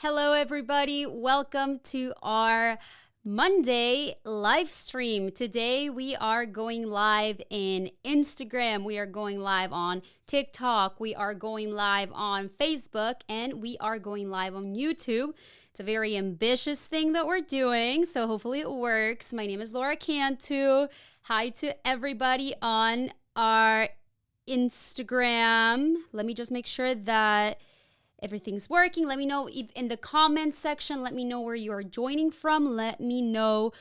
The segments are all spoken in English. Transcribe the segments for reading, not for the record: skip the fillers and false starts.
Hello, everybody. Welcome to our Monday live stream. Today, we are going live in Instagram. We are going live on TikTok. We are going live on Facebook. And we are going live on YouTube. It's a very ambitious thing that we're doing, so hopefully it works. My name is Laura Cantu. Hi to everybody on our Instagram. Let me just make sure that everything's working. Let me know if in the comment section, let me know where you are joining from. Let me know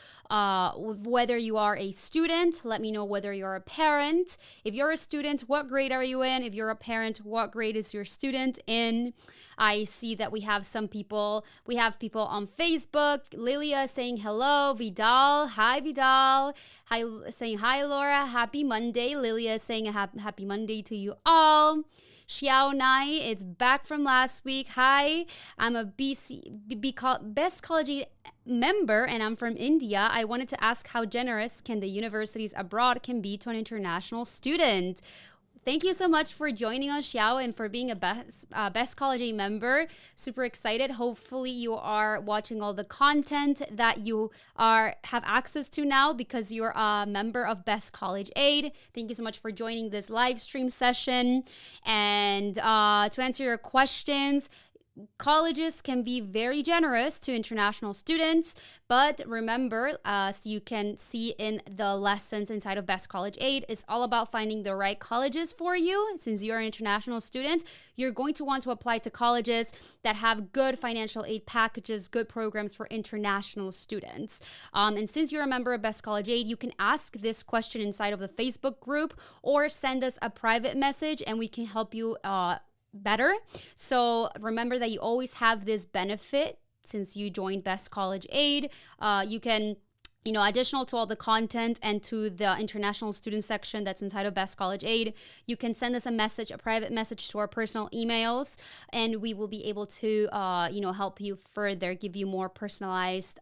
whether you are a student. Let me know whether you're a parent. If you're a student, what grade are you in? If you're a parent, what grade is your student in? I see that we have some people. We have people on Facebook. Lilia saying hello. Vidal. Hi, Vidal. Hi, saying hi, Laura. Happy Monday. Lilia saying a happy Monday to you all. Xiao Nai, it's back from last week. Hi, I'm a Best College Aid member and I'm from India. I wanted to ask how generous can the universities abroad can be to an international student? Thank you so much for joining us, Xiao, and for being a Best College Aid member. Super excited. Hopefully you are watching all the content that you have access to now because you're a member of Best College Aid. Thank you so much for joining this live stream session. And to answer your questions, colleges can be very generous to international students, but remember, as you can see in the lessons inside of Best College Aid, it's all about finding the right colleges for you. Since you're an international student, you're going to want to apply to colleges that have good financial aid packages, good programs for international students. And since you're a member of Best College Aid, you can ask this question inside of the Facebook group or send us a private message and we can help you better. So remember that you always have this benefit since you joined Best College Aid. You can, additional to all the content and to the international student section that's inside of Best College Aid, you can send us a private message to our personal emails, and we will be able to, help you further, give you more personalized,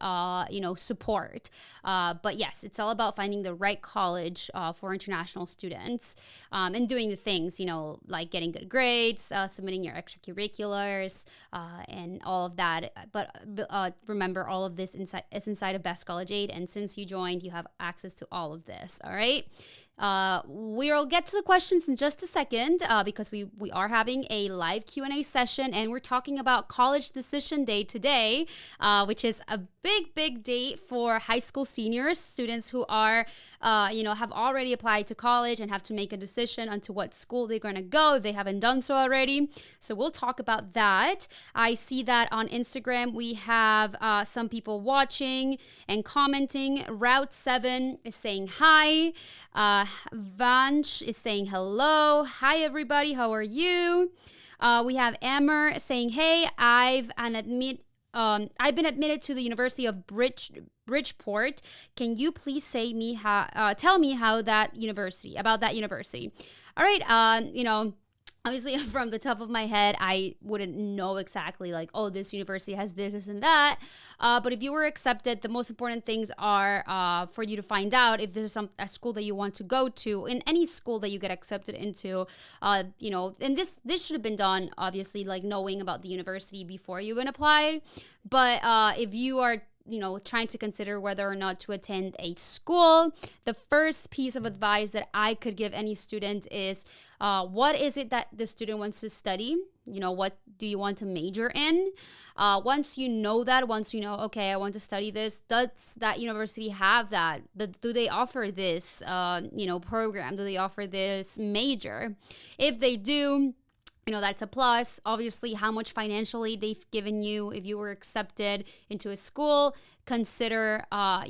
support. But yes, it's all about finding the right college for international students and doing the things, like getting good grades, submitting your extracurriculars, and all of that. But remember, all of this is inside of Best College Aid, and since you joined, you have access to all of this. All right. We'll get to the questions in just a second because we are having a live Q&A session and we're talking about College Decision Day today, which is a big day for high school seniors, students who are, have already applied to college and have to make a decision onto what school they're going to go if they haven't done so already. So we'll talk about that. I see that on Instagram we have some people watching and commenting. Route 7 is saying hi. Vansh is saying hello. Hi, everybody. How are you? We have Amber saying, hey, I've been admitted to the University of Bridgeport. Can you please tell me about that university? All right. Obviously, from the top of my head, I wouldn't know exactly this university has this and that. But if you were accepted, the most important things are for you to find out if this is a school that you want to go to. In any school that you get accepted into, and this should have been done, obviously, knowing about the university before you even applied. But if you are trying to consider whether or not to attend a school, the first piece of advice that I could give any student is what is it that the student wants to study? What do you want to major in? Once you know, okay, I want to study this, does that university have that? Do they offer this, program? Do they offer this major? If they do, that's a plus. Obviously, how much financial aid they've given you if you were accepted into a school. Consider, how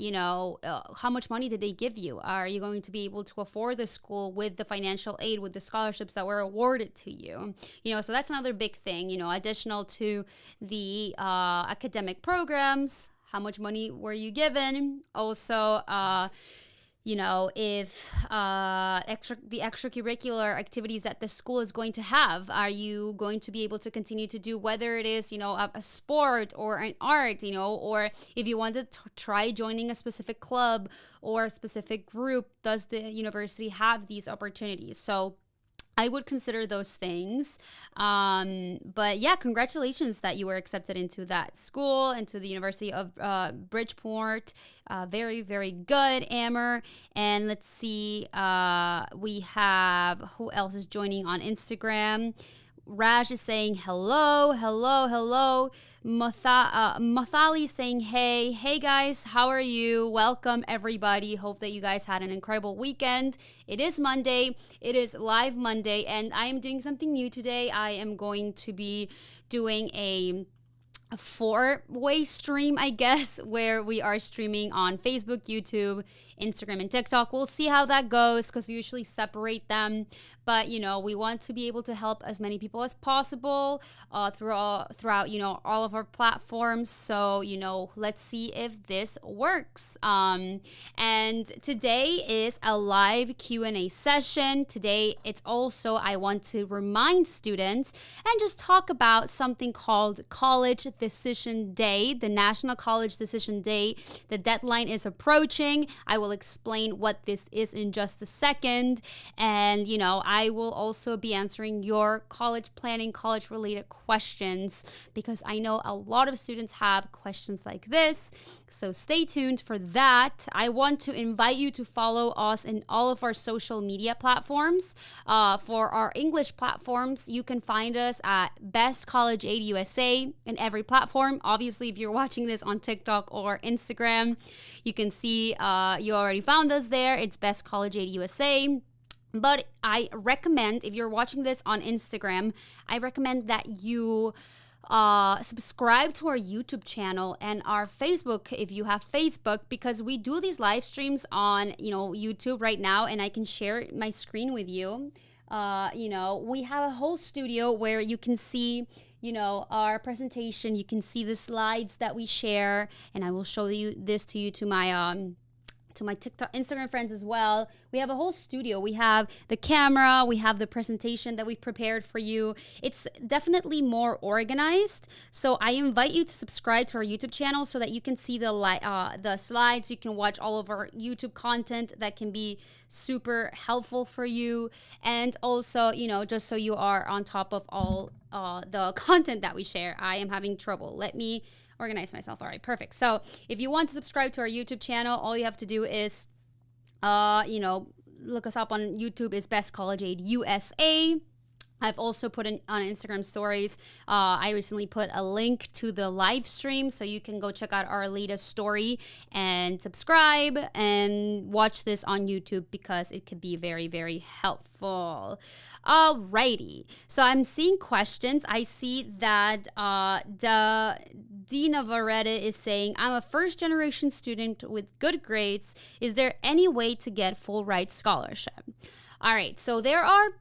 much money did they give you? Are you going to be able to afford the school with the financial aid, with the scholarships that were awarded to you? So that's another big thing, additional to the academic programs. How much money were you given? Also, if the extracurricular activities that the school is going to have, are you going to be able to continue to do, whether it is, a sport or an art, or if you want to try joining a specific club or a specific group, does the university have these opportunities? So I would consider those things. But yeah, congratulations that you were accepted into that school, into the University of Bridgeport. Very, very good, Amber. And let's see, we have, who else is joining on Instagram? Raj is saying hello, hello, hello. Mathali saying hey guys, how are you? Welcome everybody. Hope that you guys had an incredible weekend. It is Monday. It is Live Monday, and I am doing something new today. I am going to be doing a four-way stream, I guess, where we are streaming on Facebook, YouTube, Instagram, and TikTok. We'll see how that goes because we usually separate them. But, we want to be able to help as many people as possible throughout, all of our platforms. So, let's see if this works. And today is a live Q&A session. Today, it's also, I want to remind students and just talk about something called College Decision Day, the National College Decision Day. The deadline is approaching. I will explain what this is in just a second. And, I will also be answering your college planning, college related questions, because I know a lot of students have questions like this. So stay tuned for that. I want to invite you to follow us in all of our social media platforms. For our English platforms, you can find us at Best College Aid USA in every platform. Obviously, if you're watching this on TikTok or Instagram, you can see you already found us there. It's Best College Aid USA. But I recommend, if you're watching this on Instagram, I recommend that you subscribe to our YouTube channel and our Facebook if you have Facebook, because we do these live streams on YouTube right now, and I can share my screen with you. We have a whole studio where you can see our presentation. You can see the slides that we share, and I will show you this to my TikTok, Instagram friends as well. We have a whole studio. We have the camera, we have the presentation that we've prepared for you. It's definitely more organized. So I invite you to subscribe to our YouTube channel so that you can see the slides. You can watch all of our YouTube content that can be super helpful for you. And also, just so you are on top of all the content that we share. I am having trouble. Let me organize myself. All right, perfect. So if you want to subscribe to our YouTube channel, all you have to do is, look us up on YouTube. Is Best College Aid USA. I've also put on Instagram stories. I recently put a link to the live stream, so you can go check out our latest story and subscribe and watch this on YouTube because it could be very, very helpful. Alrighty, so I'm seeing questions. I see that Dina Vareta is saying, I'm a first-generation student with good grades. Is there any way to get full ride scholarship? All right, so there are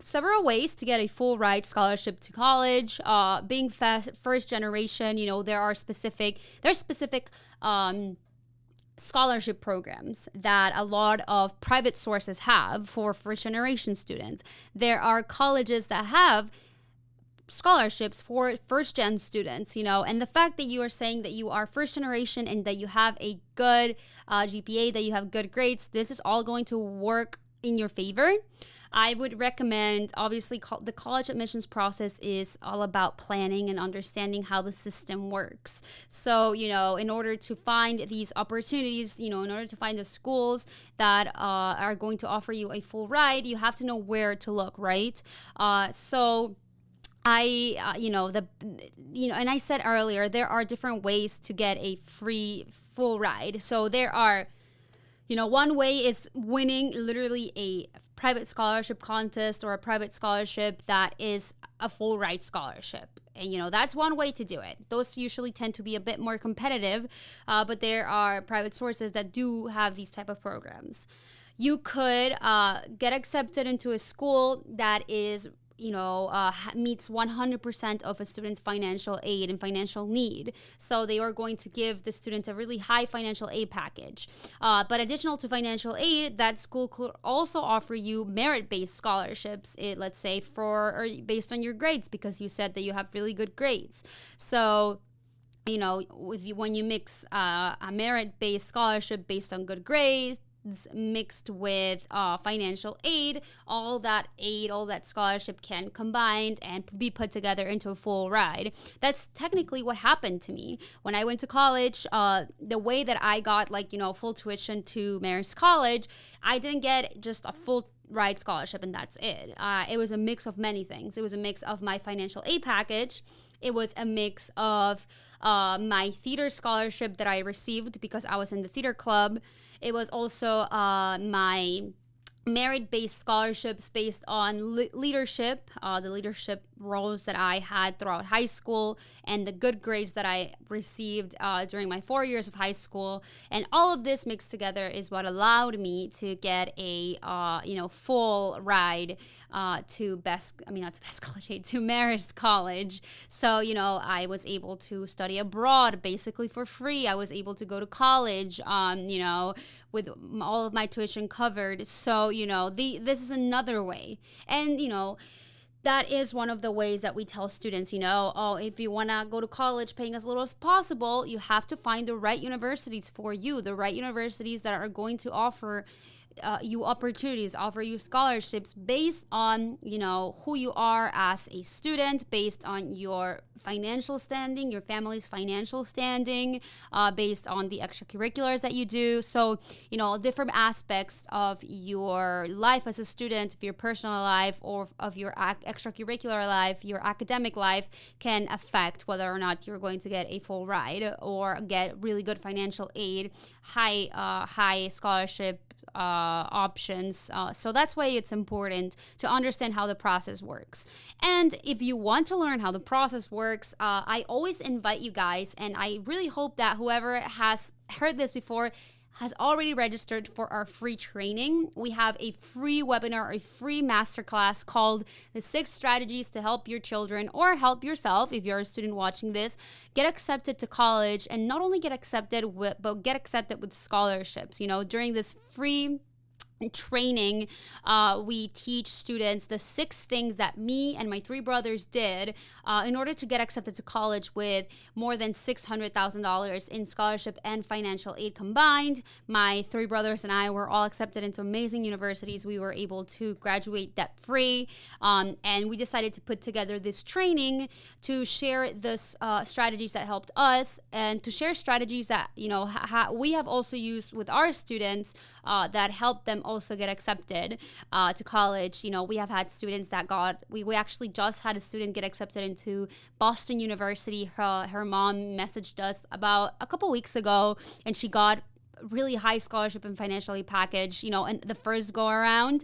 several ways to get a full ride scholarship to college. Being first generation, there are specific scholarship programs that a lot of private sources have for first generation students. There are colleges that have scholarships for first gen students, and the fact that you are saying that you are first generation and that you have a good GPA, that you have good grades, this is all going to work in your favor. I would recommend, obviously, the college admissions process is all about planning and understanding how the system works. So, in order to find these opportunities, in order to find the schools that are going to offer you a full ride, you have to know where to look, right? And I said earlier, there are different ways to get a free full ride. So there are, one way is winning literally a private scholarship contest or a private scholarship that is a full ride scholarship. And, that's one way to do it. Those usually tend to be a bit more competitive, but there are private sources that do have these type of programs. You could get accepted into a school that is meets 100% of a student's financial aid and financial need. So they are going to give the student a really high financial aid package. But additional to financial aid, that school could also offer you merit-based scholarships, let's say based on your grades, because you said that you have really good grades. So when you mix a merit-based scholarship based on good grades, mixed with financial aid, all that aid, all that scholarship can combine and be put together into a full ride. That's technically what happened to me when I went to college. The way that I got full tuition to Marist College, I didn't get just a full ride scholarship and that's it. It was a mix of many things. It was a mix of my financial aid package. It was a mix of my theater scholarship that I received because I was in the theater club. It was also my merit-based scholarships based on leadership, the leadership roles that I had throughout high school and the good grades that I received during my 4 years of high school. And all of this mixed together is what allowed me to get a full ride to Marist College. So, I was able to study abroad basically for free. I was able to go to college, with all of my tuition covered. So, this is another way. And, that is one of the ways that we tell students, if you want to go to college paying as little as possible, you have to find the right universities for you, the right universities that are going to offer you opportunities, offer you scholarships based on, who you are as a student, based on your financial standing, your family's financial standing, based on the extracurriculars that you do. So, different aspects of your life as a student, of your personal life, or of your extracurricular life, your academic life can affect whether or not you're going to get a full ride or get really good financial aid, high scholarship options. So that's why it's important to understand how the process works. And if you want to learn how the process works, I always invite you guys, and I really hope that whoever has heard this before has already registered for our free training. We have a free webinar, a free masterclass called The 6 Strategies to Help Your Children or Help Yourself, if you're a student watching this, get accepted to college, and not only get accepted, but get accepted with scholarships. During this free training, we teach students the 6 things that me and my 3 brothers did in order to get accepted to college with more than $600,000 in scholarship and financial aid combined. My 3 brothers and I were all accepted into amazing universities. We were able to graduate debt-free, and we decided to put together this training to share this strategies that helped us, and to share strategies that we have also used with our students that helped them also get accepted to college. We have had students that we actually just had a student get accepted into Boston University. Her mom messaged us about a couple weeks ago, and she got really high scholarship and financial aid package, and the first go around,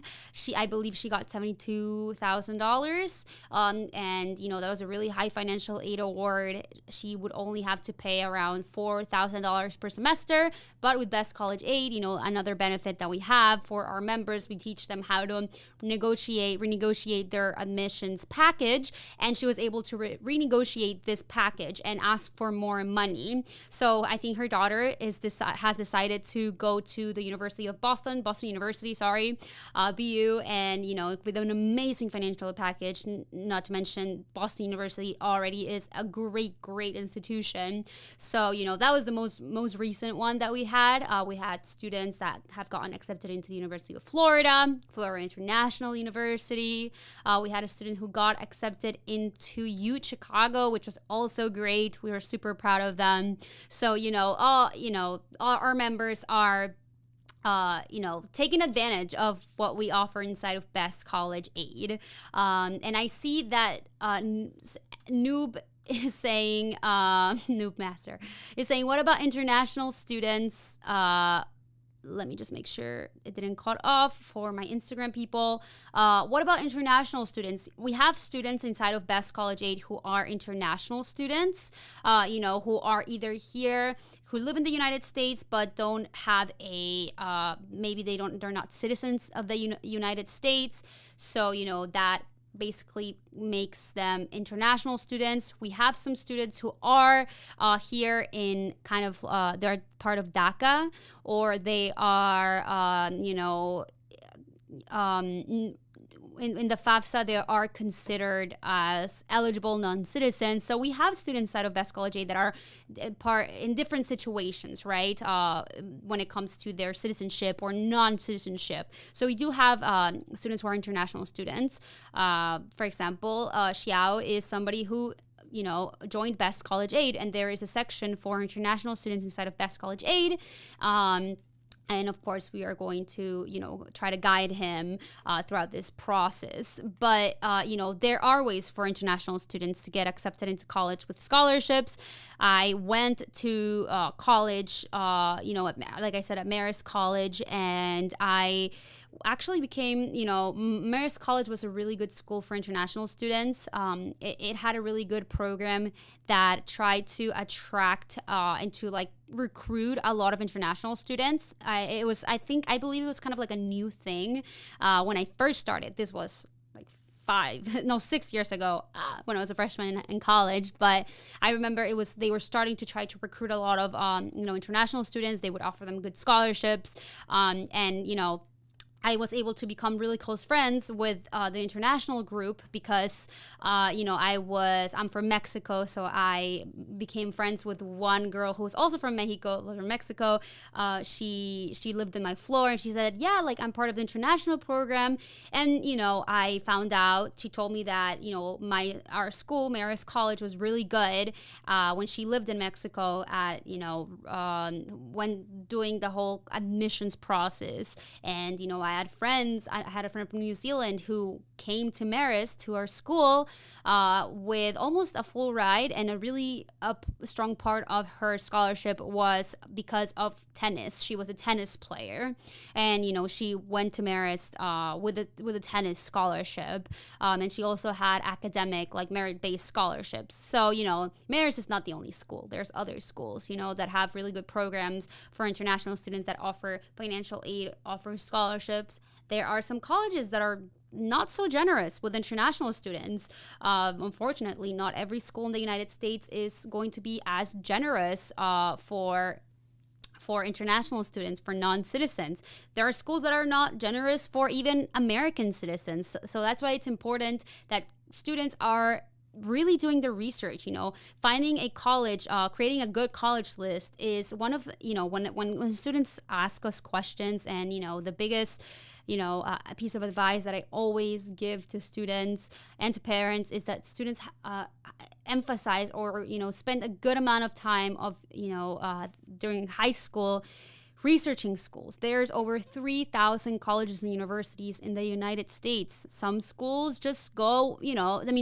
I believe she got $72,000. And that was a really high financial aid award. She would only have to pay around $4,000 per semester, but with Best College Aid, another benefit that we have for our members, we teach them how to renegotiate their admissions package, and she was able to renegotiate this package and ask for more money. So I think her daughter has decided to go to the University of Boston University, BU, and with an amazing financial package. Not to mention Boston University already is a great institution. So that was the most recent one that we had. We had students that have gotten accepted into the University of Florida International University. We had a student who got accepted into Chicago, which was also great. We were super proud of them. So all our members are taking advantage of what we offer inside of Best College Aid. And I see that Noob is saying, Noob Master is saying, what about international students? Let me just make sure it didn't cut off for my Instagram people. What about international students? We have students inside of Best College Aid who are international students, who are either here, who live in the United States, but don't have they're not citizens of the United States. So, that basically makes them international students. We have some students who are here in kind of, they're part of DACA, or they are, in the FAFSA, they are considered as eligible non-citizens. So we have students out of Best College Aid that are part in different situations, right? When it comes to their citizenship or non-citizenship. So we do have students who are international students. For example, Xiao is somebody who joined Best College Aid, and there is a section for international students inside of Best College Aid. And of course, we are going to, try to guide him throughout this process. But, there are ways for international students to get accepted into college with scholarships. I went to college, like I said, at Marist College, and I actually became, Marist College was a really good school for international students. It had a really good program that tried to attract and to recruit a lot of international students. I believe it was kind of like a new thing when I first started. This was 6 years ago when I was a freshman in college. But I remember they were starting to try to recruit a lot of international students. They would offer them good scholarships, and I was able to become really close friends with the international group because, I'm from Mexico, so I became friends with one girl who was also from Mexico. She lived in my floor, and she said, yeah, I'm part of the international program. And, I found out, she told me that, our school, Marist College, was really good when she lived in Mexico at, when doing the whole admissions process. And, I had a friend from New Zealand who came to Marist, to our school, with almost a full ride, and a really strong part of her scholarship was because of tennis. She was a tennis player, and she went to Marist with a tennis scholarship, and she also had academic merit-based scholarships. So Marist is not the only school. There's other schools that have really good programs for international students that offer financial aid, offer scholarships. There are some colleges that are not so generous with international students. Unfortunately, not every school in the United States is going to be as generous for international students, for non-citizens. There are schools that are not generous for even American citizens. So that's why it's important that students are really doing the research. Finding a college, creating a good college list is one of, when students ask us questions. And the biggest a piece of advice that I always give to students and to parents is that students emphasize or spend a good amount of time during high school researching schools. There's over 3,000 colleges and universities in the United States. Some schools just go,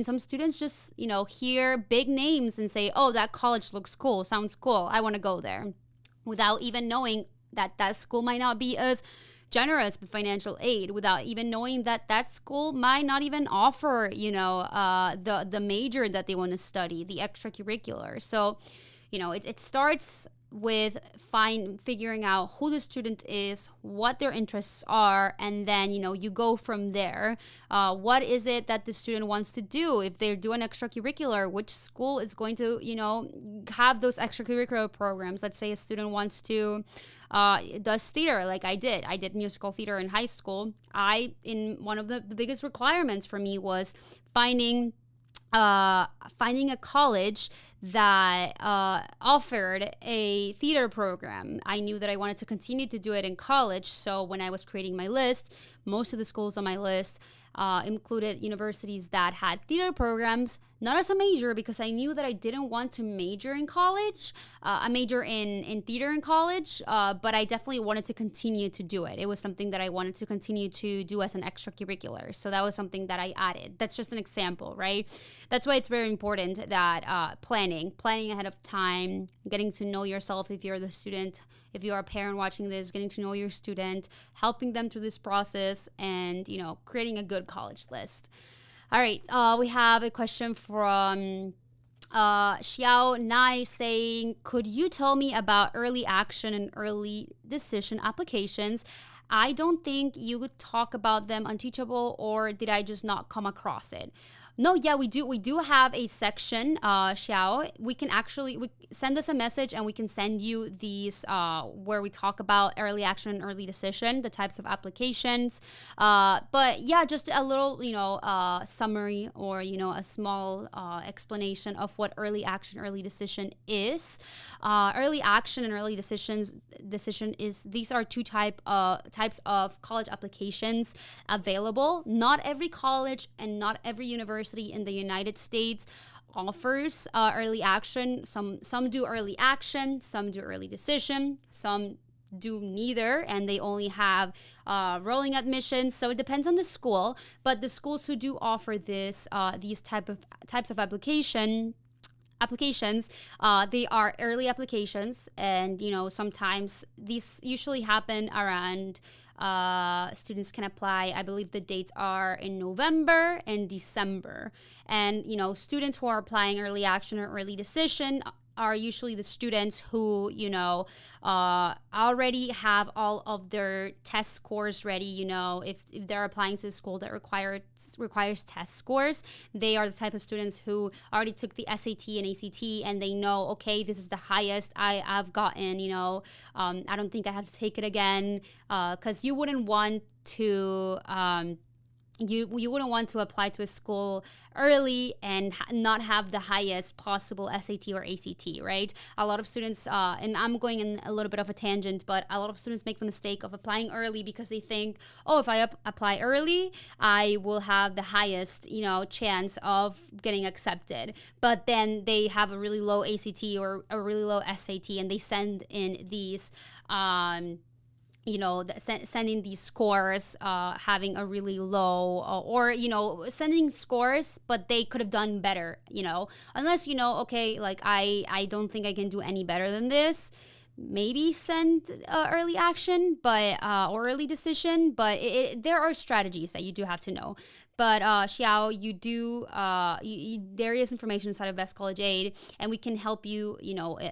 some students just, hear big names and say, oh, that college looks cool, sounds cool, I want to go there, without even knowing that that school might not be as generous with financial aid, without even knowing that that school might not even offer, the major that they want to study, the extracurricular. So, it starts with figuring out who the student is, what their interests are, and then you go from there. What is it that the student wants to do? If they're doing extracurricular, which school is going to have those extracurricular programs? Let's say a student wants to does theater, like I did musical theater in high school. One of the biggest requirements for me was finding a college that offered a theater program. I knew that I wanted to continue to do it in college, so when I was creating my list, most of the schools on my list included universities that had theater programs, not as a major, because I knew that I didn't want to major in college, a major in theater in college, but I definitely wanted to continue to do it. It was something that I wanted to continue to do as an extracurricular. So that was something that I added. That's just an example, right? That's why it's very important that planning ahead of time, getting to know yourself if you're the student, if you are a parent watching this, getting to know your student, helping them through this process, and, creating a good college list. All right, we have a question from Xiao Nai saying, could you tell me about early action and early decision applications? I don't think you would talk about them on Teachable, or did I just not come across it? No, yeah, we do have a section, Xiao. We can actually send us a message and we can send you these where we talk about early action and early decision, the types of applications. But yeah, just a little, summary, or a small explanation of what early action, early decision is. Early action and early decision is, these are two types of college applications available. Not every college and not every university in the United States offers early action. Some do early action, some do early decision, some do neither, and they only have rolling admissions. So it depends on the school. But the schools who do offer these types of applications, they are early applications, and sometimes these usually happen around, students can apply, I believe the dates are in November and December. And students who are applying early action or early decision are usually the students who already have all of their test scores ready. If they're applying to a school that requires test scores, they are the type of students who already took the SAT and ACT, and they know, okay, this is the highest I've gotten. I don't think I have to take it again, because you wouldn't want to. You wouldn't want to apply to a school early and not have the highest possible SAT or ACT, right? A lot of students, and I'm going in a little bit of a tangent, but a lot of students make the mistake of applying early because they think, oh, if I apply early, I will have the highest, chance of getting accepted. But then they have a really low ACT or a really low SAT, and they send in these, sending these scores, having a really low, or sending scores, but they could have done better, unless, okay, like I don't think I can do any better than this. Maybe send early action, but or early decision, but there are strategies that you do have to know. But Xiao, there is information inside of Best College Aid, and we can help you,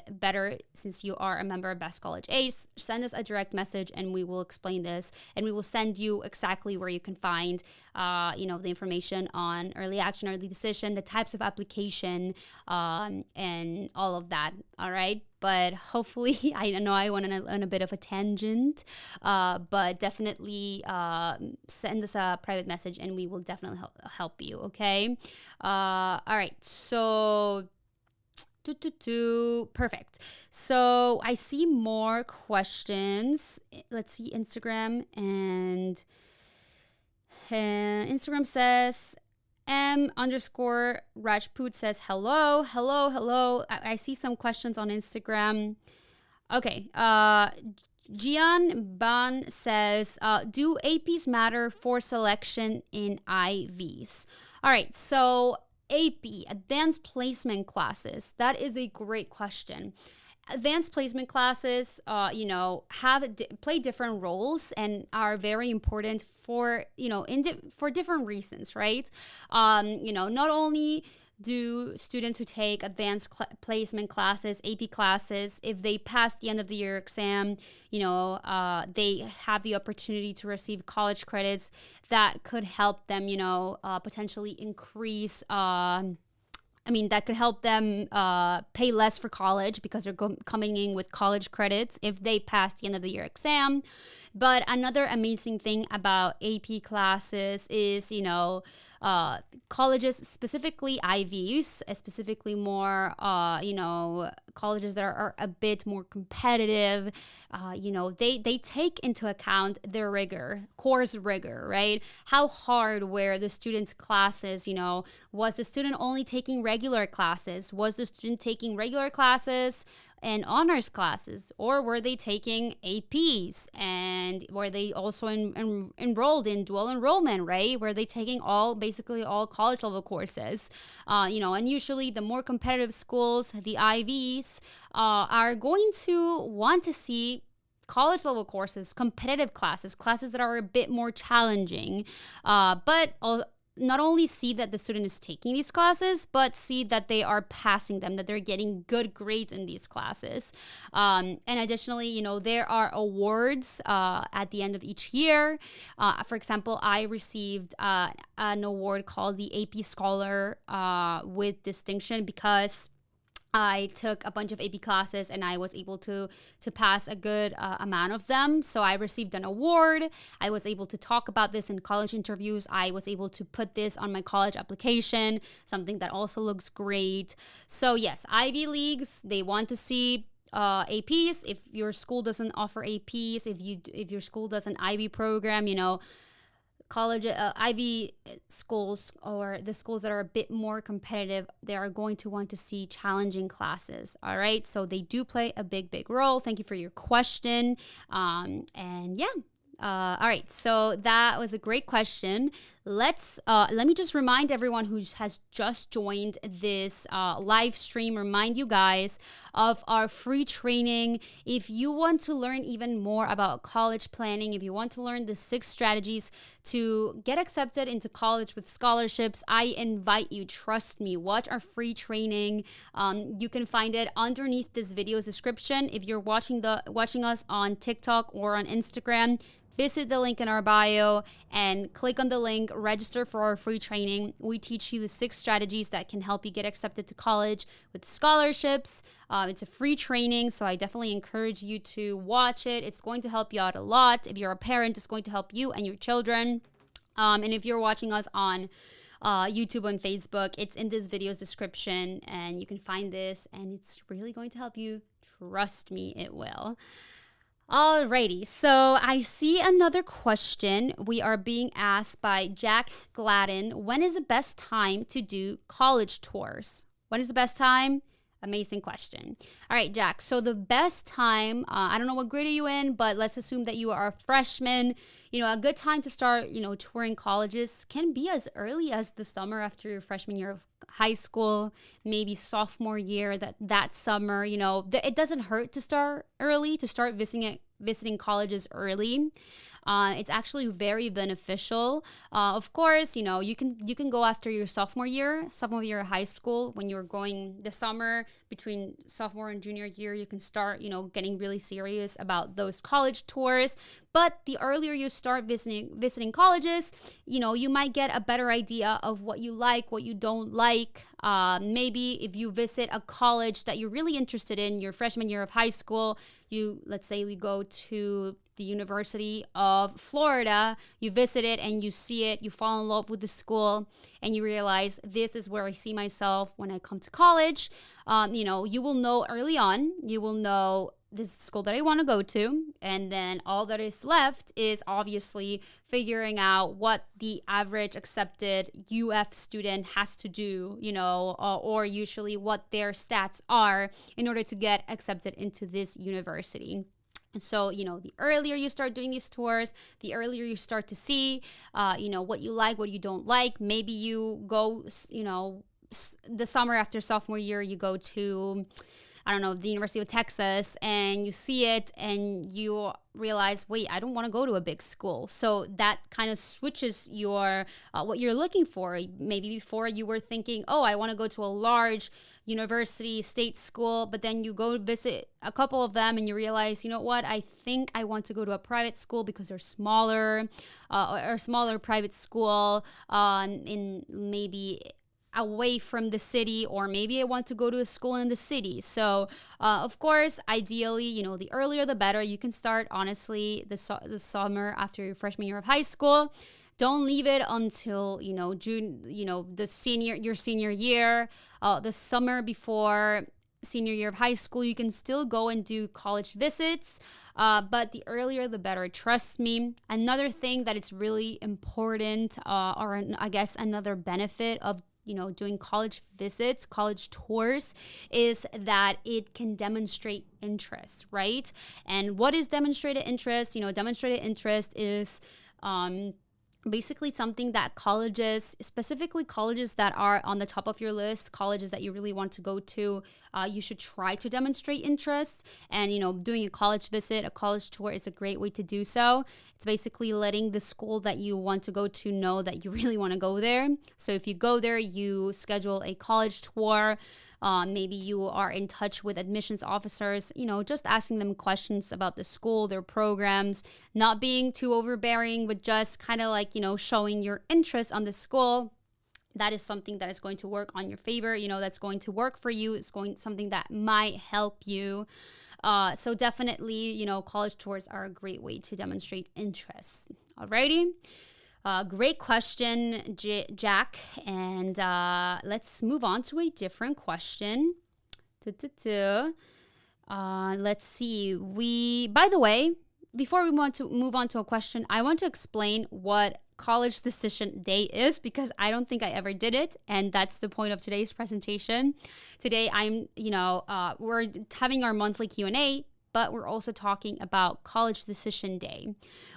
better, since you are a member of Best College Aid. Send us a direct message, and we will explain this, and we will send you exactly where you can find, the information on early action, early decision, the types of application, and all of that. All right. But hopefully, I know I went on a bit of a tangent, but definitely send us a private message and we will definitely help you, okay? All right, so perfect. So I see more questions. Let's see, Instagram, and Instagram says, M_Rajput says, hello. I see some questions on Instagram. Okay. Gian Ban says, do APs matter for selection in IVs? All right. So AP, advanced placement classes. That is a great question. Advanced placement classes, play different roles and are very important for, for different reasons, right? Not only do students who take advanced placement classes, AP classes, if they pass the end of the year exam, they have the opportunity to receive college credits that could help them, potentially increase, that could help them pay less for college because they're coming in with college credits if they pass the end of the year exam. But another amazing thing about AP classes is, colleges, specifically IVs, specifically more, colleges that are a bit more competitive, they take into account their course rigor, right? How hard were the students' classes? Was the student only taking regular classes? Was the student taking regular classes and honors classes, or were they taking APs, and were they also enrolled in dual enrollment, right? Were they taking basically all college level courses? And usually the more competitive schools, the IVs, are going to want to see college level courses, competitive classes that are a bit more challenging, but not only see that the student is taking these classes, but see that they are passing them, that they're getting good grades in these classes. And additionally, there are awards at the end of each year. For example, I received an award called the AP Scholar with distinction because I took a bunch of AP classes and I was able to pass a good amount of them. So I received an award. I was able to talk about this in college interviews. I was able to put this on my college application, something that also looks great. So yes, Ivy Leagues, they want to see APs. If your school doesn't offer APs, if your school does an IB program, college Ivy schools, or the schools that are a bit more competitive, they are going to want to see challenging classes. All right, so they do play a big role. Thank you for your question. And yeah. All right, so that was a great question. Let me just remind everyone who has just joined this live stream, remind you guys of our free training. If you want to learn even more about college planning, if you want to learn the 6 strategies to get accepted into college with scholarships, I invite you, trust me, watch our free training. You can find it underneath this video's description. If you're watching us on TikTok or on Instagram, visit the link in our bio and click on the link, register for our free training. We teach you the 6 strategies that can help you get accepted to college with scholarships. It's a free training, so I definitely encourage you to watch it. It's going to help you out a lot. If you're a parent, it's going to help you and your children. And if you're watching us on YouTube and Facebook, it's in this video's description, and you can find this, and it's really going to help you. Trust me, it will. Alrighty, so I see another question. We are being asked by Jack Gladden. When is the best time to do college tours? When is the best time? Amazing question. All right, Jack. So the best time, I don't know what grade are you in, but let's assume that you are a freshman. A good time to start, touring colleges can be as early as the summer after your freshman year of high school, maybe sophomore year, that summer. It doesn't hurt to start early, to start visiting colleges early. It's actually very beneficial. Of course, you can go after your sophomore year of high school. When you're going the summer between sophomore and junior year, you can start, getting really serious about those college tours. But the earlier you start visiting colleges, you might get a better idea of what you like, what you don't like. Maybe if you visit a college that you're really interested in your freshman year of high school, let's say we go to the University of Florida, you visit it and you see it, you fall in love with the school, and you realize this is where I see myself when I come to college. You will know early on, this is the school that I want to go to. And then all that is left is obviously figuring out what the average accepted UF student has to do, or usually what their stats are in order to get accepted into this university. And so, the earlier you start doing these tours, the earlier you start to see, what you like, what you don't like. Maybe you go, the summer after sophomore year, you go to, I don't know, the University of Texas, and you see it and you realize, wait, I don't want to go to a big school. So that kind of switches your what you're looking for. Maybe before you were thinking, oh, I want to go to a large university, state school, but then you go visit a couple of them and you realize, you know what, I think I want to go to a private school because they're smaller, or smaller private school in maybe away from the city, or maybe I want to go to a school in the city. So of course, ideally, the earlier the better. You can start, honestly, the summer after your freshman year of high school. Don't leave it until, June, your senior year, the summer before senior year of high school. You can still go and do college visits, but the earlier the better. Trust me. Another thing that is really important, or I guess another benefit of doing college visits, college tours, is that it can demonstrate interest, right? And what is demonstrated interest? Demonstrated interest is basically something that colleges, specifically colleges that are on the top of your list, colleges that you really want to go to, you should try to demonstrate interest. And, doing a college visit, a college tour is a great way to do so. It's basically letting the school that you want to go to know that you really want to go there. So if you go there, you schedule a college tour. Maybe you are in touch with admissions officers, just asking them questions about the school, their programs, not being too overbearing, but just kind of like, showing your interest on the school. That is something that is going to work on your favor, that's going to work for you. It's something that might help you. So definitely, college tours are a great way to demonstrate interest. Alrighty. Great question, Jack. And let's move on to a different question. Let's see. By the way, before we want to move on to a question, I want to explain what College Decision Day is, because I don't think I ever did it, and that's the point of today's presentation. Today, we're having our monthly Q&A, but we're also talking about College Decision Day,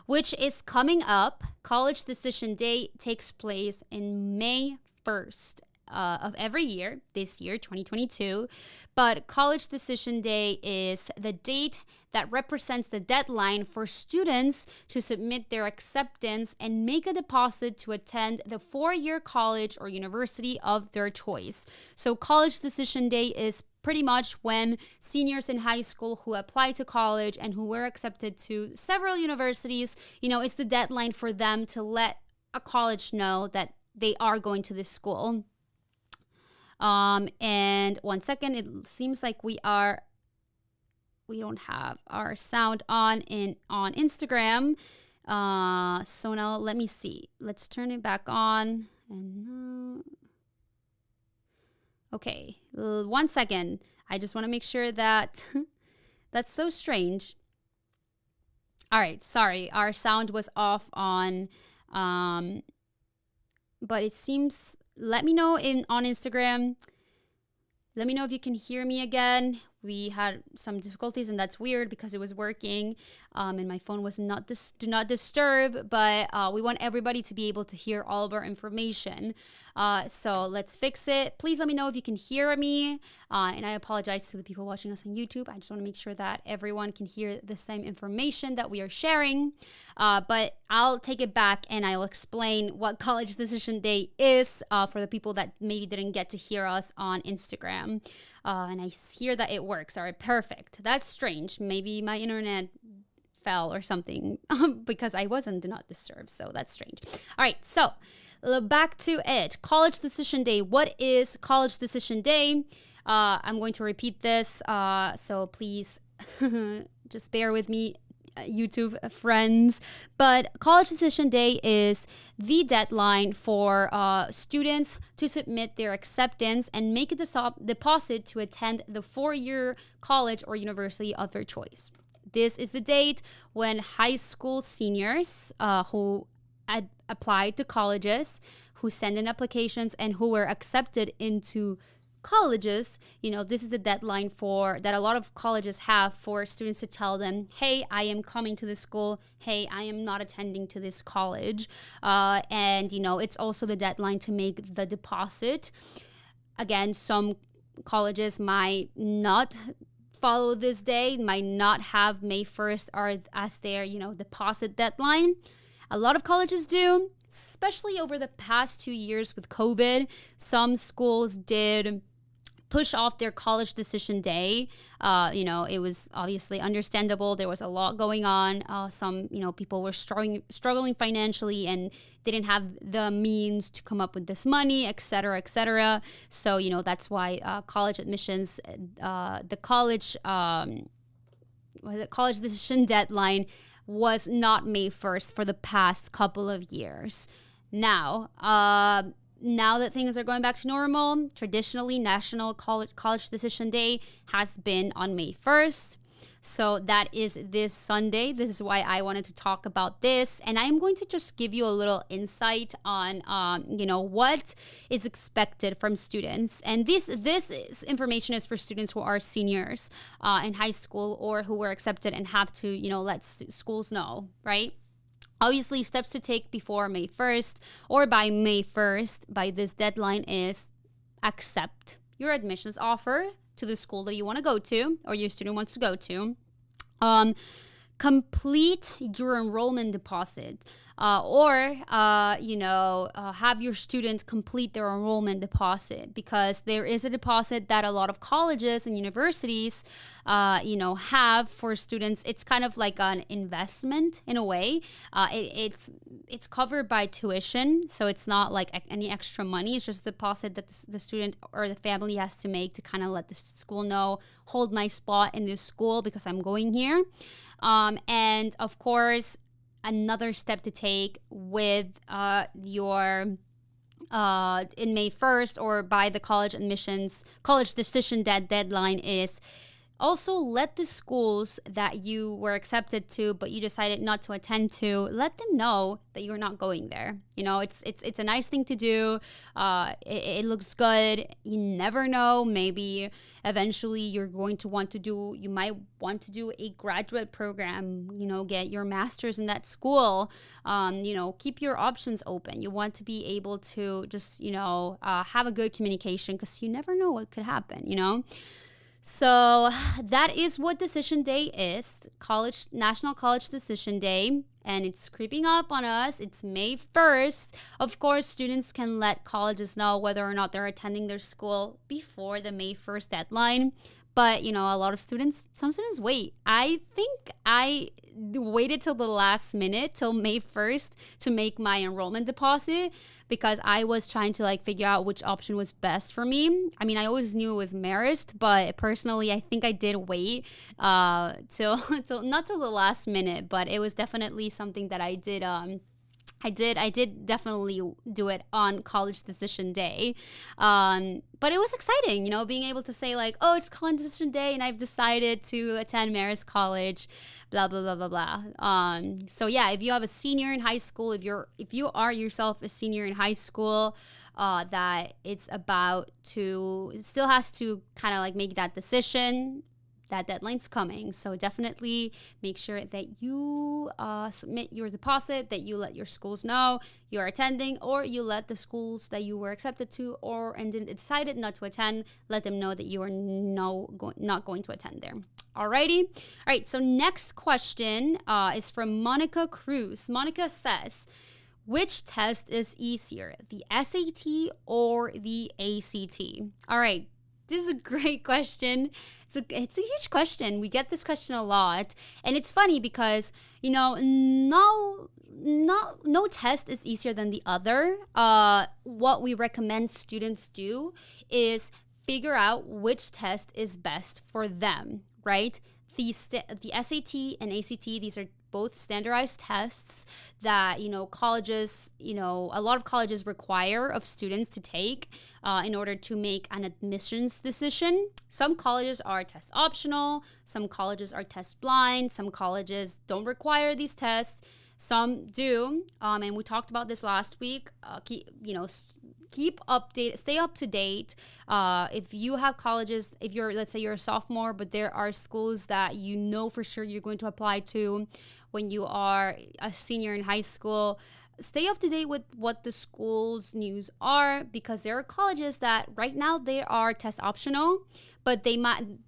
which is coming up. College Decision Day takes place in May 1st of every year, this year, 2022. But College Decision Day is the date that represents the deadline for students to submit their acceptance and make a deposit to attend the 4-year college or university of their choice. So College Decision Day is pretty much when seniors in high school who apply to college and who were accepted to several universities, it's the deadline for them to let a college know that they are going to this school. And 1 second, it seems like we don't have our sound on Instagram. So now let me see. Let's turn it back on. And okay, 1 second. I just want to make sure that that's so strange. All right, sorry, our sound was off on, but it seems. Let me know on Instagram. Let me know if you can hear me again. We had some difficulties, and that's weird because it was working, and my phone was do not disturb, but we want everybody to be able to hear all of our information. So let's fix it. Please let me know if you can hear me, and I apologize to the people watching us on YouTube. I just want to make sure that everyone can hear the same information that we are sharing, but I'll take it back and I'll explain what College Decision Day is for the people that maybe didn't get to hear us on Instagram. And I hear that it works. All right, perfect. That's strange. Maybe my internet fell or something because I was on Do Not Disturb. So that's strange. All right, so back to it. College Decision Day. What is College Decision Day? I'm going to repeat this. So please just bear with me, YouTube friends. But College Decision Day is the deadline for students to submit their acceptance and make a deposit to attend the 4-year college or university of their choice. This is the date when high school seniors who applied to colleges, who send in applications, and who were accepted into colleges, this is the deadline that a lot of colleges have for students to tell them, hey, I am coming to this school. Hey, I am not attending to this college. And it's also the deadline to make the deposit. Again, some colleges might not follow this day, might not have May 1st as their, deposit deadline. A lot of colleges do, especially over the past 2 years with COVID. Some schools did push off their College Decision Day. It was obviously understandable. There was a lot going on. Some, people were struggling financially and didn't have the means to come up with this money, et cetera, et cetera. So, that's why college admissions, the college decision deadline was not May 1st for the past couple of years. Now that things are going back to normal, traditionally National College Decision Day has been on May 1st. So that is this Sunday. This is why I wanted to talk about this. And I'm going to just give you a little insight on, what is expected from students. And this information is for students who are seniors in high school or who were accepted and have to, let schools know, right? Obviously, steps to take before May 1st or by May 1st, by this deadline, is accept your admissions offer to the school that you want to go to or your student wants to go to. Complete your enrollment deposit, have your student complete their enrollment deposit, because there is a deposit that a lot of colleges and universities have for students. It's kind of like an investment in a way. It's covered by tuition, so it's not like any extra money. It's just a deposit that the student or the family has to make to kind of let the school know, hold my spot in this school because I'm going here. And of course, another step to take with your in May 1st or by the college decision deadline is also let the schools that you were accepted to but you decided not to attend to, let them know that you're not going there. It's a nice thing to do. It looks good. You never know. Maybe eventually you might want to do a graduate program, get your master's in that school. Keep your options open. You want to be able to just, have a good communication, because you never know what could happen. So that is what Decision Day is, National College Decision Day, and it's creeping up on us. It's May 1st. Of course, students can let colleges know whether or not they're attending their school before the May 1st deadline. But, some students wait. I think I waited till the last minute, till May 1st, to make my enrollment deposit, because I was trying to figure out which option was best for me. I mean, I always knew it was Marist, but personally, I think I did wait till not till the last minute, but it was definitely something that I did. I did definitely do it on College Decision Day. But it was exciting, being able to say it's College Decision Day and I've decided to attend Marist College, blah, blah, blah, blah, blah. So yeah, if you have a senior in high school, if you are yourself a senior in high school, that it's still has to kind of make that decision. That deadline's coming. So definitely make sure that you submit your deposit, that you let your schools know you're attending, or you let the schools that you were accepted to and decided not to attend, let them know that you are not going to attend there. Alrighty. All right. So next question is from Monica Cruz. Monica says, which test is easier, the SAT or the ACT? All right. This is a great question. It's a huge question. We get this question a lot. And it's funny because, no test is easier than the other. What we recommend students do is figure out which test is best for them, right? The SAT and ACT, these are both standardized tests that, colleges, a lot of colleges require of students to take in order to make an admissions decision. Some colleges are test optional. Some colleges are test blind. Some colleges don't require these tests. Some do. And we talked about this last week. Keep updated, stay up to date. If you have colleges, let's say you're a sophomore, but there are schools that for sure you're going to apply to when you are a senior in high school, stay up to date with what the school's news are, because there are colleges that right now they are test optional, but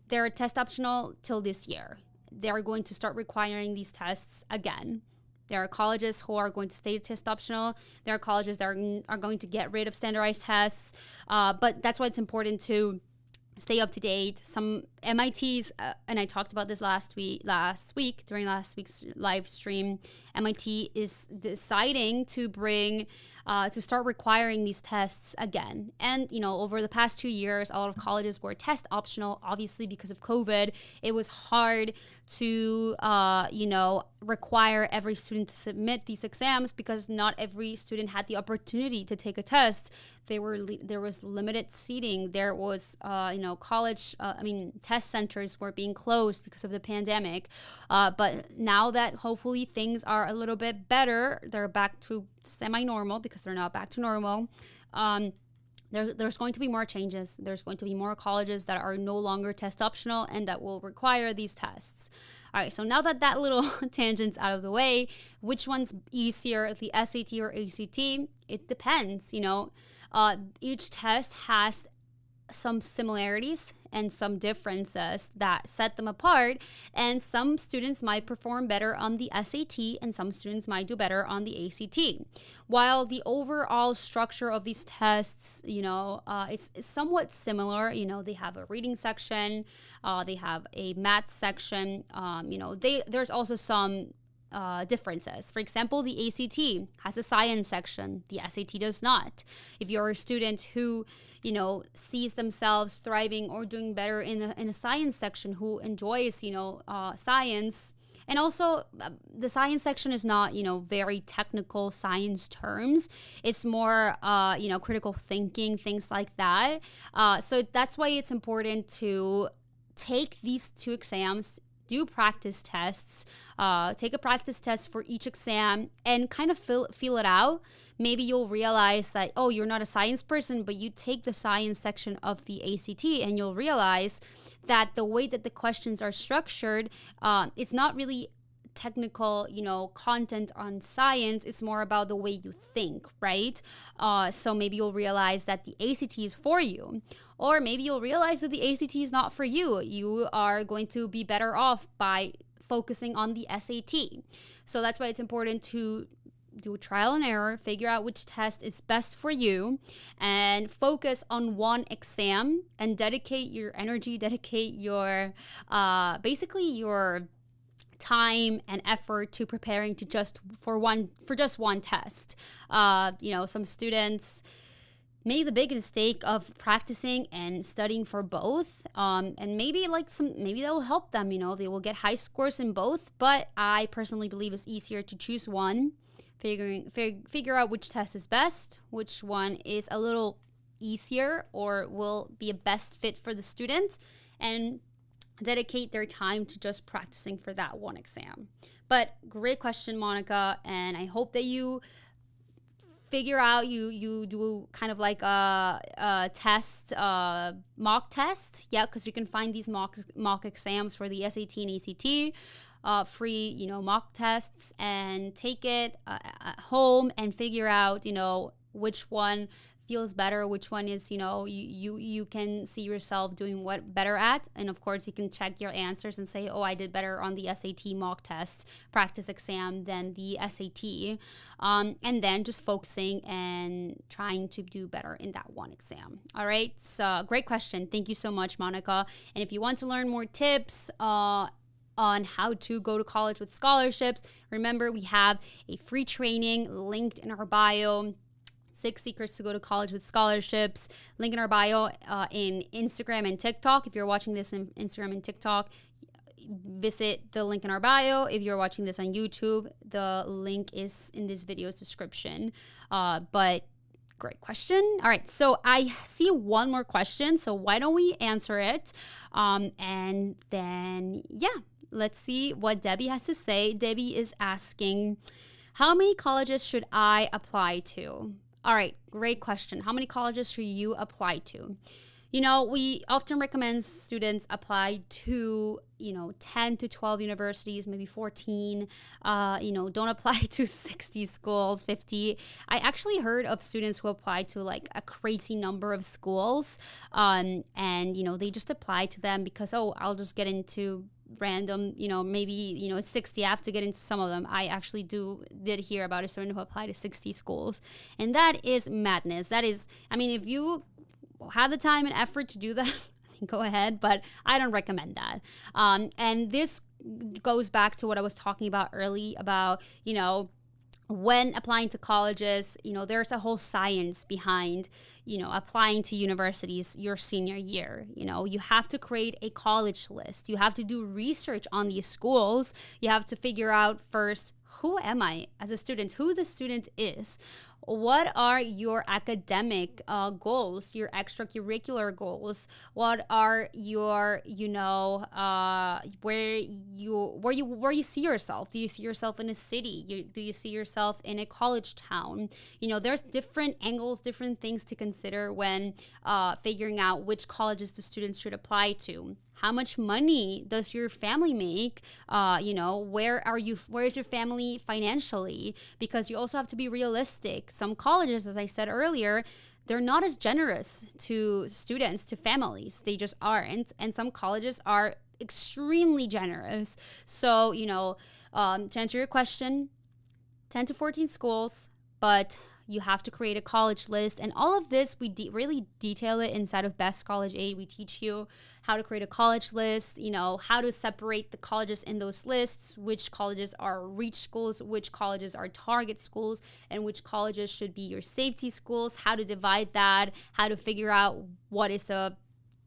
they're test optional till this year. They're going to start requiring these tests again. There are colleges who are going to stay test optional. There are colleges that are going to get rid of standardized tests. But that's why it's important to stay up to date. Some MITs, and I talked about this last week during last week's live stream, MIT is deciding to start requiring these tests again. And, over the past 2 years, a lot of colleges were test optional. Obviously, because of COVID, it was hard to, require every student to submit these exams, because not every student had the opportunity to take a test. There was limited seating. There was, test centers were being closed because of the pandemic. But now that hopefully things are a little bit better, they're back to semi-normal, because they're not back to normal. There's going to be more changes. There's going to be more colleges that are no longer test optional and that will require these tests. All right, so now that little tangent's out of the way, which one's easier, the SAT or ACT? It depends, each test has some similarities and some differences that set them apart, and some students might perform better on the SAT and some students might do better on the ACT. While the overall structure of these tests, is somewhat similar. They have a reading section, they have a math section, there's also some differences. For example, the ACT has a science section. The SAT does not. If you're a student who, sees themselves thriving or doing better in a science section, who enjoys, science, and also the science section is not, very technical science terms. It's more, critical thinking, things like that. So that's why it's important to take these two exams, do practice tests, take a practice test for each exam and kind of feel it out. Maybe you'll realize that, you're not a science person, but you take the science section of the ACT and you'll realize that the way that the questions are structured, it's not really technical, content on science. It's more about the way you think, right? So maybe you'll realize that the ACT is for you. Or maybe you'll realize that the ACT is not for you. You are going to be better off by focusing on the SAT. So that's why it's important to do trial and error, figure out which test is best for you, and focus on one exam and dedicate your energy, dedicate your, basically your time and effort to preparing to just one test. Some students make the big mistake of practicing and studying for both, and maybe that will help them. They will get high scores in both, but I personally believe it's easier to choose one, figure out which test is best, which one is a little easier or will be a best fit for the student, and dedicate their time to just practicing for that one exam. But great question, Monica, and I hope that you figure out, you do kind of like a test, mock test, because you can find these mock exams for the SAT and ACT, free, mock tests, and take it at home and figure out, which one feels better, which one is, you can see yourself doing what better at. And of course, you can check your answers and say, I did better on the SAT mock test practice exam than the SAT. And then just focusing and trying to do better in that one exam. All right. So great question. Thank you so much, Monica. And if you want to learn more tips, on how to go to college with scholarships, remember we have a free training linked in our bio. 6 secrets to go to college with scholarships. Link in our bio in Instagram and TikTok. If you're watching this in Instagram and TikTok, visit the link in our bio. If you're watching this on YouTube, the link is in this video's description. But great question. All right, so I see one more question, so why don't we answer it? And then, let's see what Debbie has to say. Debbie is asking, how many colleges should I apply to? All right, great question. How many colleges should you apply to? We often recommend students apply to, 10 to 12 universities, maybe 14. Don't apply to 60 schools, 50. I actually heard of students who apply to like a crazy number of schools. And, they just apply to them because, I'll just get into random, maybe, 60. I have to get into some of them. I actually did hear about a student who applied to 60 schools. And that is madness. That is, if you have the time and effort to do that, go ahead, but I don't recommend that. And this goes back to what I was talking about early about, when applying to colleges, there's a whole science behind, applying to universities your senior year. You have to create a college list. You have to do research on these schools. You have to figure out first who am I as a student, who the student is. What are your academic goals, your extracurricular goals? What are your, where you see yourself? Do you see yourself in a city? Do you see yourself in a college town? There's different angles, different things to consider when figuring out which colleges the students should apply to. How much money does your family make? Where is your family financially? Because you also have to be realistic. Some colleges, as I said earlier, they're not as generous to students, to families. They just aren't. And some colleges are extremely generous. So, to answer your question, 10 to 14 schools, but you have to create a college list. And all of this, we really detail it inside of Best College Aid. We teach you how to create a college list, how to separate the colleges in those lists, which colleges are reach schools, which colleges are target schools, and which colleges should be your safety schools, how to divide that, how to figure out what is a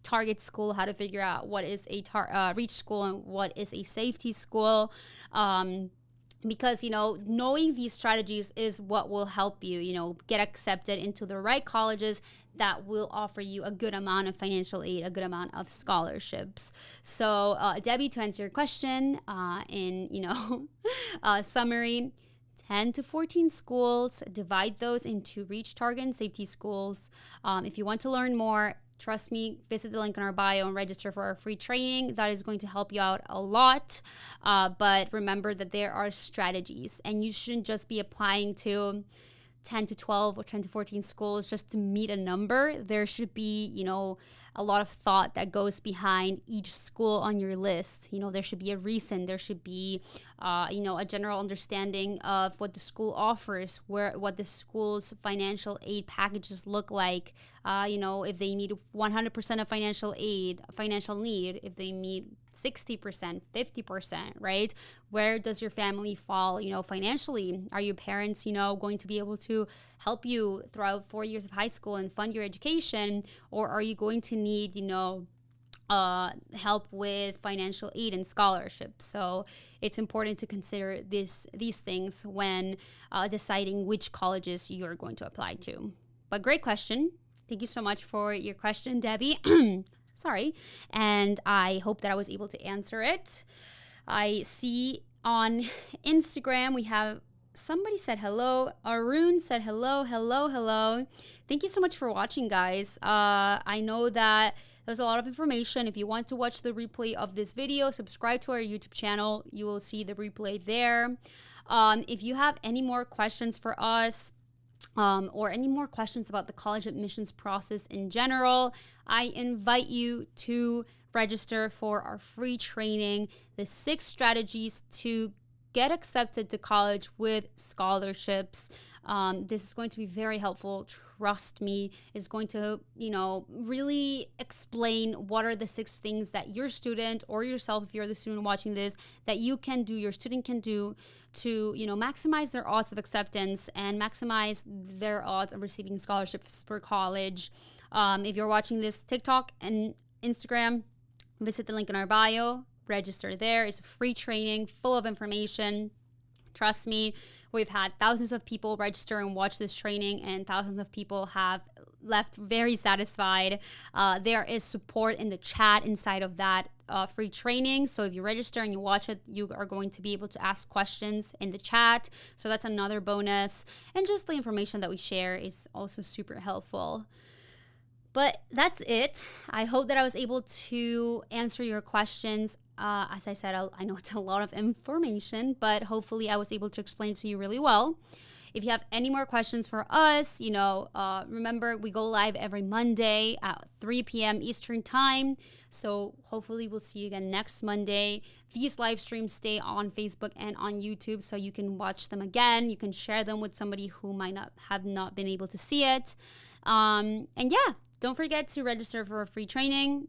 target school, how to figure out what is a reach school and what is a safety school. Because, knowing these strategies is what will help you, get accepted into the right colleges that will offer you a good amount of financial aid, a good amount of scholarships. So, Debbie, to answer your question, in, summary, 10 to 14 schools, divide those into reach, target, and safety schools. If you want to learn more, trust me, visit the link in our bio and register for our free training. That is going to help you out a lot. But remember that there are strategies, and you shouldn't just be applying to 10 to 12 or 10 to 14 schools just to meet a number. There should be, a lot of thought that goes behind each school on your list. There should be a reason. There should be, a general understanding of what the school offers, what the school's financial aid packages look like. If they meet 100% of financial need, if they meet 60%, 50%, right? Where does your family fall, financially? Are your parents, going to be able to help you throughout 4 years of high school and fund your education? Or are you going to need, help with financial aid and scholarships? So it's important to consider these things when deciding which colleges you're going to apply to. But great question. Thank you so much for your question, Debbie. Sorry. And I hope that I was able to answer it. I see on Instagram we have somebody said hello. Arun said hello. Thank you so much for watching, guys. I know that there's a lot of information. If you want to watch the replay of this video, subscribe to our YouTube channel. You will see the replay there. If you have any more questions for us, or any more questions about the college admissions process in general, I invite you to register for our free training, the 6 strategies to get accepted to college with scholarships. This is going to be very helpful. Trust me, it's going to, really explain what are the 6 things that your student or yourself, if you're the student watching this, that you can do, your student can do to, maximize their odds of acceptance and maximize their odds of receiving scholarships for college. If you're watching this TikTok and Instagram, visit the link in our bio, register there. It's a free training full of information. Trust me, we've had thousands of people register and watch this training, and thousands of people have left very satisfied. There is support in the chat inside of that free training. So if you register and you watch it, you are going to be able to ask questions in the chat. So that's another bonus. And just the information that we share is also super helpful. But that's it. I hope that I was able to answer your questions. As I said, I know it's a lot of information, but hopefully I was able to explain it to you really well. If you have any more questions for us, remember we go live every Monday at 3 p.m. Eastern time. So hopefully we'll see you again next Monday. These live streams stay on Facebook and on YouTube, so you can watch them again. You can share them with somebody who might not have been able to see it. And yeah, don't forget to register for a free training.